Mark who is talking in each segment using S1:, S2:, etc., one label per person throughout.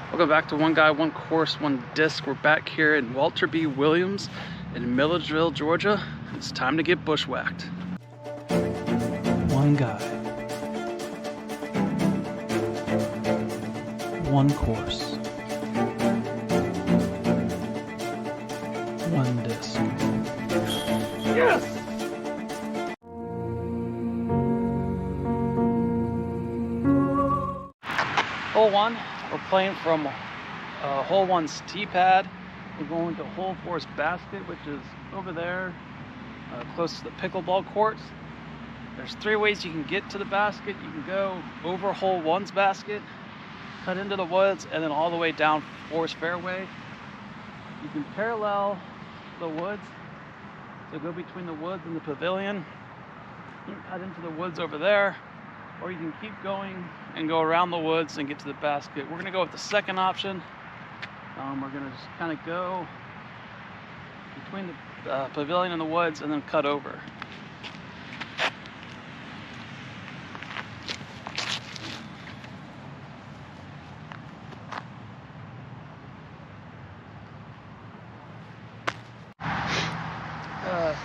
S1: Welcome back to One Guy, One Course, One Disc. We're back here in Walter B. Williams in Milledgeville, Georgia. It's time to get bushwhacked. One guy, one course, one disc. Yes! Hole 1, we're playing from hole 1's tee pad. We're going to hole 4's basket, which is over there, close to the pickleball courts. There's 3 ways you can get to the basket. You can go over hole 1's basket, cut into the woods, and then all the way down 4's fairway. You can parallel the woods, so go between the woods and the pavilion. You can cut into the woods over there, or you can keep going and go around the woods and get to the basket. We're gonna go with the second option. We're gonna just kind of go between the pavilion and the woods and then cut over.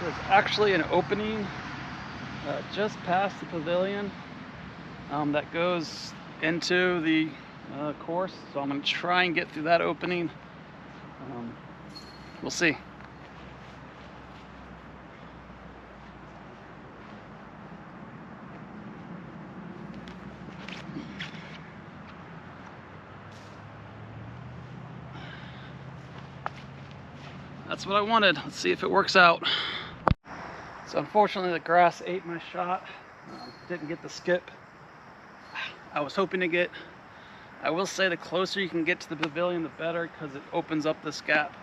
S1: So it's actually an opening just past the pavilion that goes into the course, so I'm going to try and get through that opening. We'll see. That's what I wanted. Let's see if it works out. So unfortunately the grass ate my shot. Didn't get the skip I was hoping to get. I will say the closer you can get to the pavilion, the better, because it opens up this gap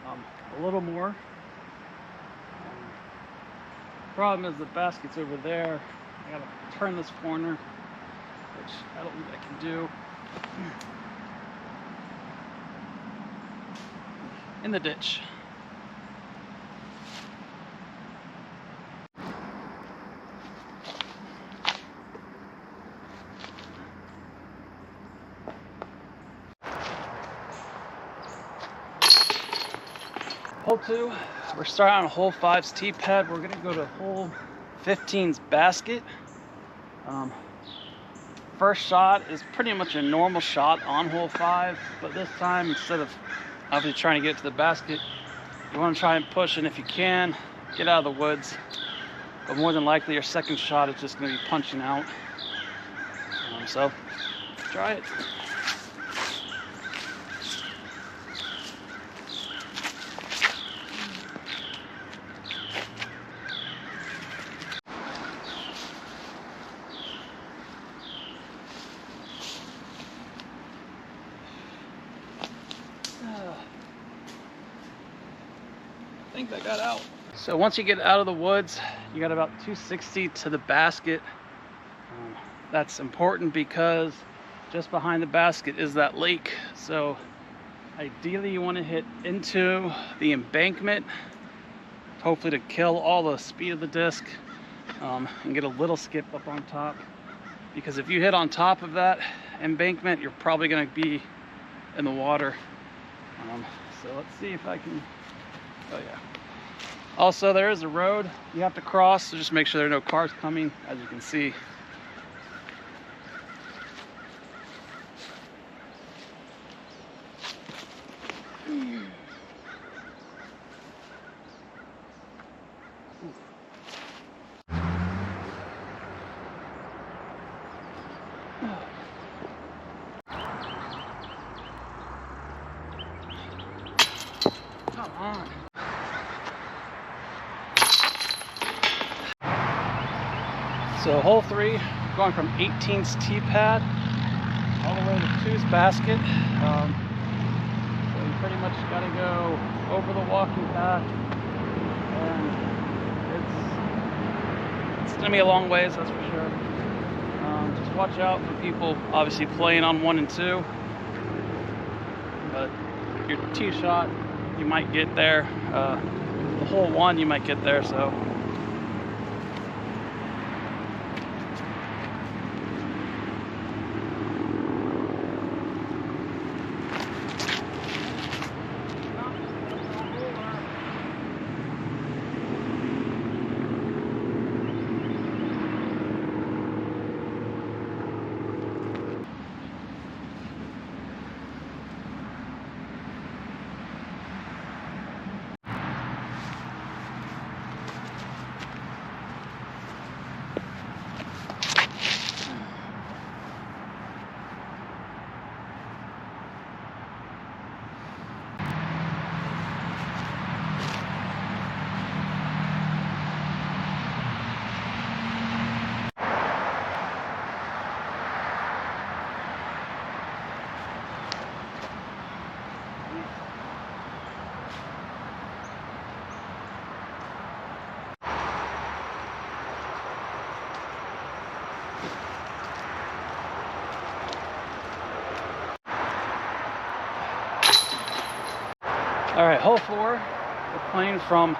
S1: a little more. Problem is the basket's over there. I gotta turn this corner, which I don't think I can do. In the ditch. Hole 2, we're starting on hole 5's tee pad. We're gonna go to hole 15's basket. First shot is pretty much a normal shot on hole 5, but this time, instead of obviously trying to get to the basket, you want to try and push, and if you can, get out of the woods. But more than likely, your second shot is just going to be punching out. So, try it. I think I got out. So once you get out of the woods, you got about 260 to the basket. That's important because just behind the basket is that lake. So ideally you want to hit into the embankment, hopefully to kill all the speed of the disc, and get a little skip up on top. Because if you hit on top of that embankment, you're probably going to be in the water. So let's see if I can. Oh yeah. Also, there is a road you have to cross, so just make sure there are no cars coming, as you can see. Come on. So hole 3, going from 18's tee pad all the way to 2's basket. So you pretty much got to go over the walking path, and it's going to be a long ways, that's for sure. Just watch out for people obviously playing on 1 and 2, but your tee shot, you might get there. The hole 1, you might get there, so. All right, hole 4, we're playing from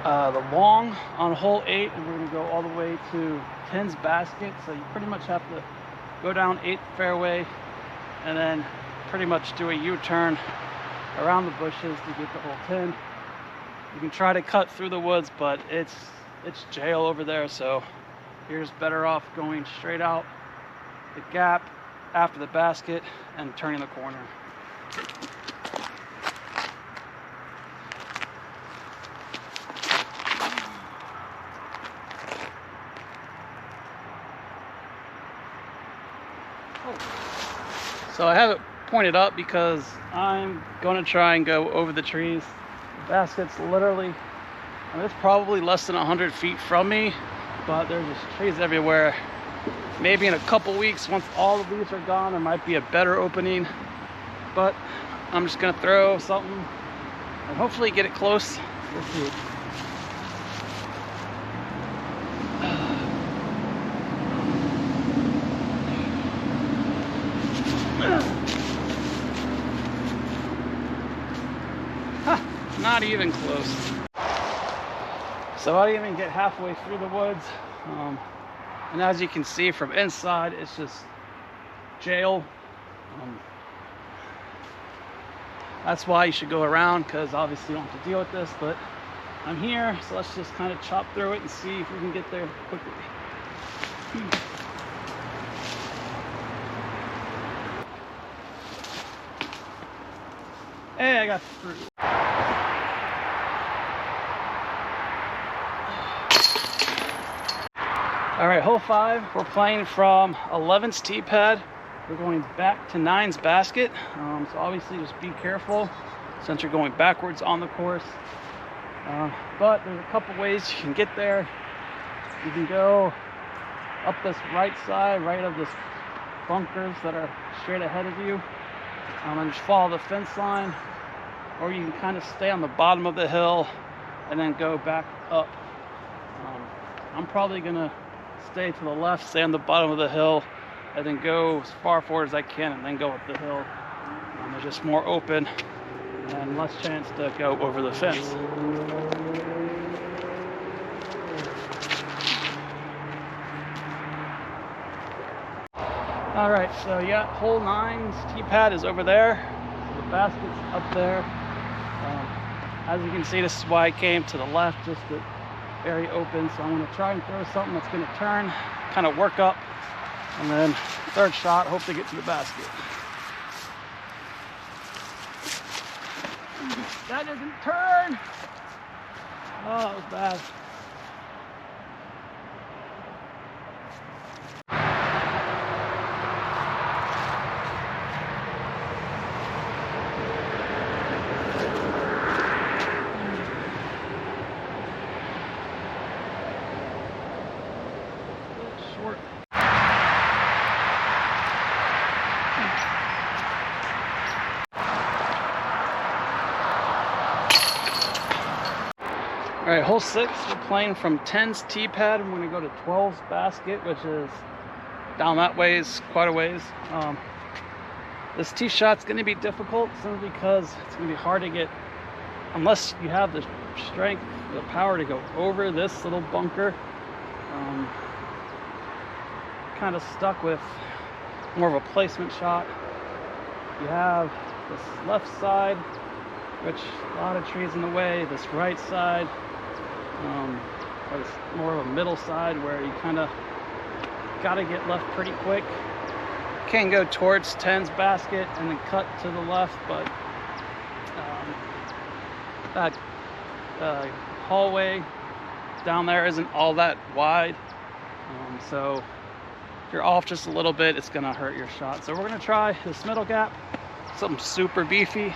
S1: the long on hole 8, and we're going to go all the way to 10's basket. So you pretty much have to go down 8th fairway and then pretty much do a U-turn around the bushes to get to hole 10. You can try to cut through the woods, but it's jail over there, so you're just better off going straight out the gap after the basket and turning the corner. So I have it pointed up because I'm going to try and go over the trees. The basket's literally, it's probably less than 100 feet from me, but there's just trees everywhere. Maybe in a couple weeks, once all the leaves are gone, there might be a better opening, but I'm just going to throw something and hopefully get it close. We'll see. Not even close. So I didn't even get halfway through the woods. And as you can see from inside, it's just jail. That's why you should go around, because obviously you don't have to deal with this, but I'm here, so let's just kind of chop through it and see if we can get there quickly. Hey, I got through. All right, hole 5, we're playing from 11's tee pad. We're going back to 9's basket. So obviously just be careful since you're going backwards on the course. But there's a couple ways you can get there. You can go up this right side, right of this bunkers that are straight ahead of you, and just follow the fence line. Or you can kind of stay on the bottom of the hill and then go back up. I'm probably gonna stay to the left, stay on the bottom of the hill, and then go as far forward as I can and then go up the hill. There's just more open and less chance to go over the fence. All right, so yeah, hole 9's tee pad is over there. So the basket's up there. As you can see, this is why I came to the left, just to very open. So I'm going to try and throw something that's going to turn, kind of work up, and then third shot, hope to get to the basket. That doesn't turn. Oh, that was bad. Short. All right, hole 6, we're playing from 10's tee pad. I'm going to go to 12's basket, which is down that ways, quite a ways. This tee shot's going to be difficult simply because it's going to be hard to get, unless you have the strength, the power to go over this little bunker. Kind of stuck with more of a placement shot. You have this left side, which a lot of trees in the way, this right side, or this more of a middle side where you kind of got to get left pretty quick. Can go towards 10's basket and then cut to the left, but that hallway down there isn't all that wide, so if you're off just a little bit, it's going to hurt your shot. So we're going to try this middle gap, something super beefy,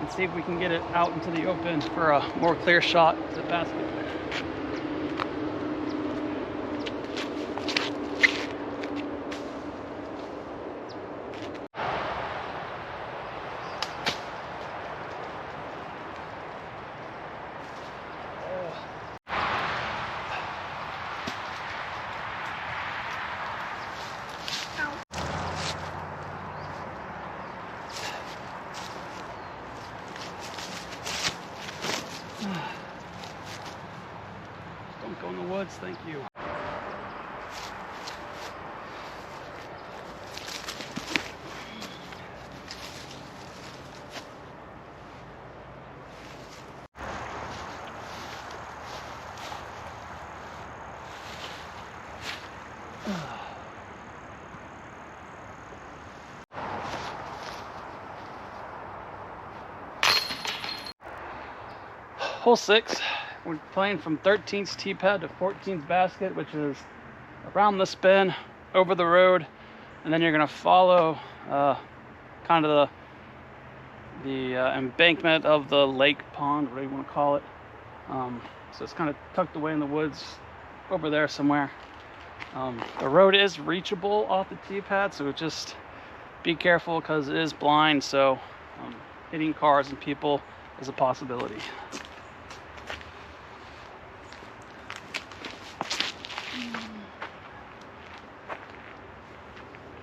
S1: and see if we can get it out into the open for a more clear shot to the basket. thank you. Hole 6, we're playing from 13th tee pad to 14th basket, which is around this bend, over the road, and then you're going to follow kind of the embankment of the lake, pond, whatever you want to call it. So it's kind of tucked away in the woods over there somewhere. The road is reachable off the tee pad, so just be careful because it is blind, so hitting cars and people is a possibility.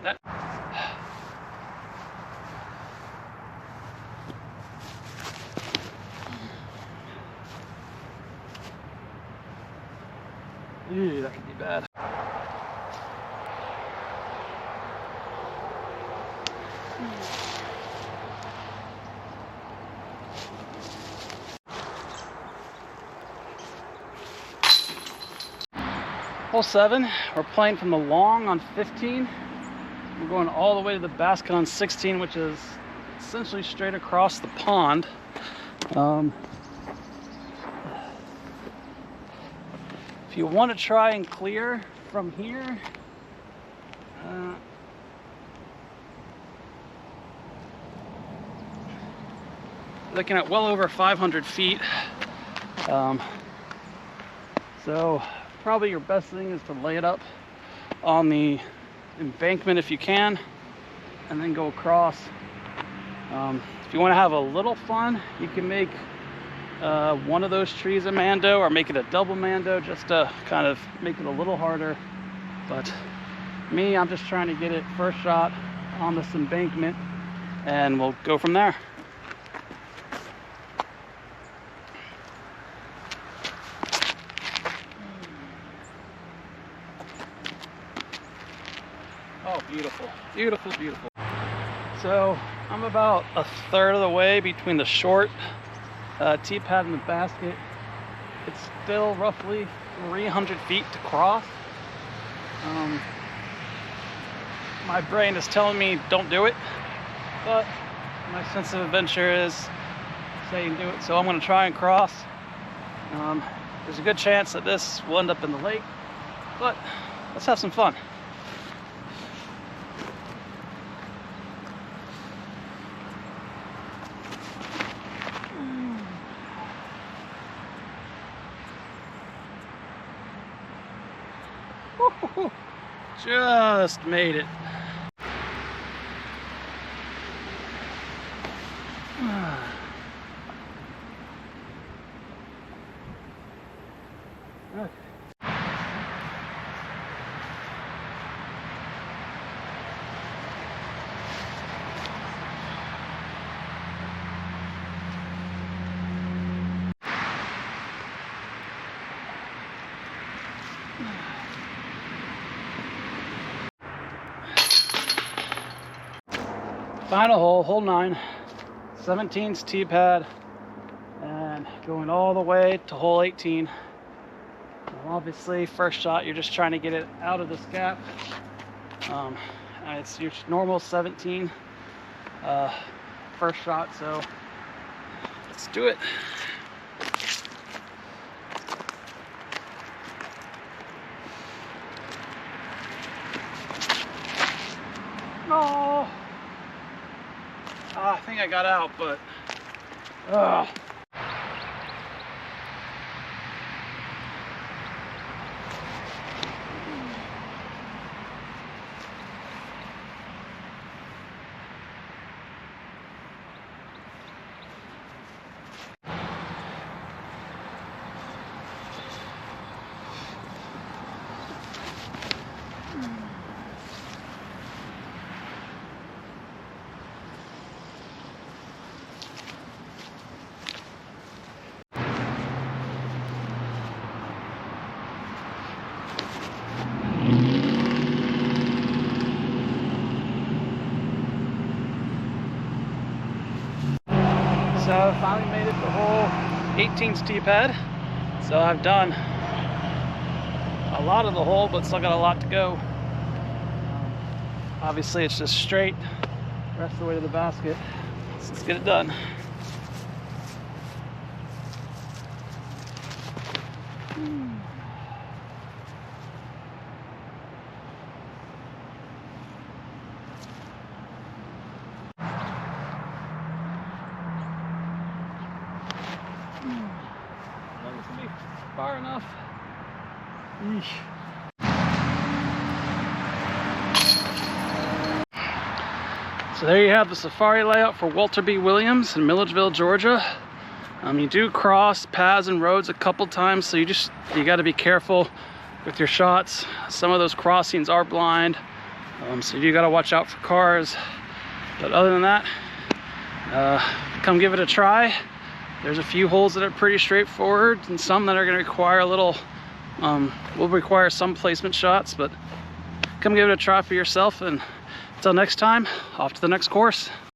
S1: That. Ew, that could be bad. Hole 7, we're playing from the long on 15. We're going all the way to the basket on 16, which is essentially straight across the pond. If you want to try and clear from here, looking at well over 500 feet. So probably your best thing is to lay it up on the embankment if you can, and then go across. If you want to have a little fun, you can make one of those trees a mando, or make it a double mando, just to kind of make it a little harder. But me, I'm just trying to get it first shot on this embankment, and we'll go from there. Oh, beautiful, beautiful, beautiful. So I'm about a third of the way between the short tee pad and the basket. It's still roughly 300 feet to cross. My brain is telling me don't do it, but my sense of adventure is saying do it. So I'm going to try and cross. There's a good chance that this will end up in the lake, but let's have some fun. Just made it. Okay. Final hole, hole 9, 17's tee pad, and going all the way to hole 18. Well, obviously, first shot, you're just trying to get it out of this gap. It's your normal 17 first shot, so let's do it. Oh. I think I got out, but So I finally made it the whole 18's tee pad. So I've done a lot of the hole, but still got a lot to go. Obviously it's just straight the rest of the way to the basket. So let's get it done. That gonna be far enough. Eesh. So there you have the safari layout for Walter B. Williams in Milledgeville, Georgia. You do cross paths and roads a couple times, so you got to be careful with your shots. Some of those crossings are blind, so you got to watch out for cars. But other than that, come give it a try. There's a few holes that are pretty straightforward, and some that are going to require a little, will require some placement shots. But come give it a try for yourself, and until next time, off to the next course.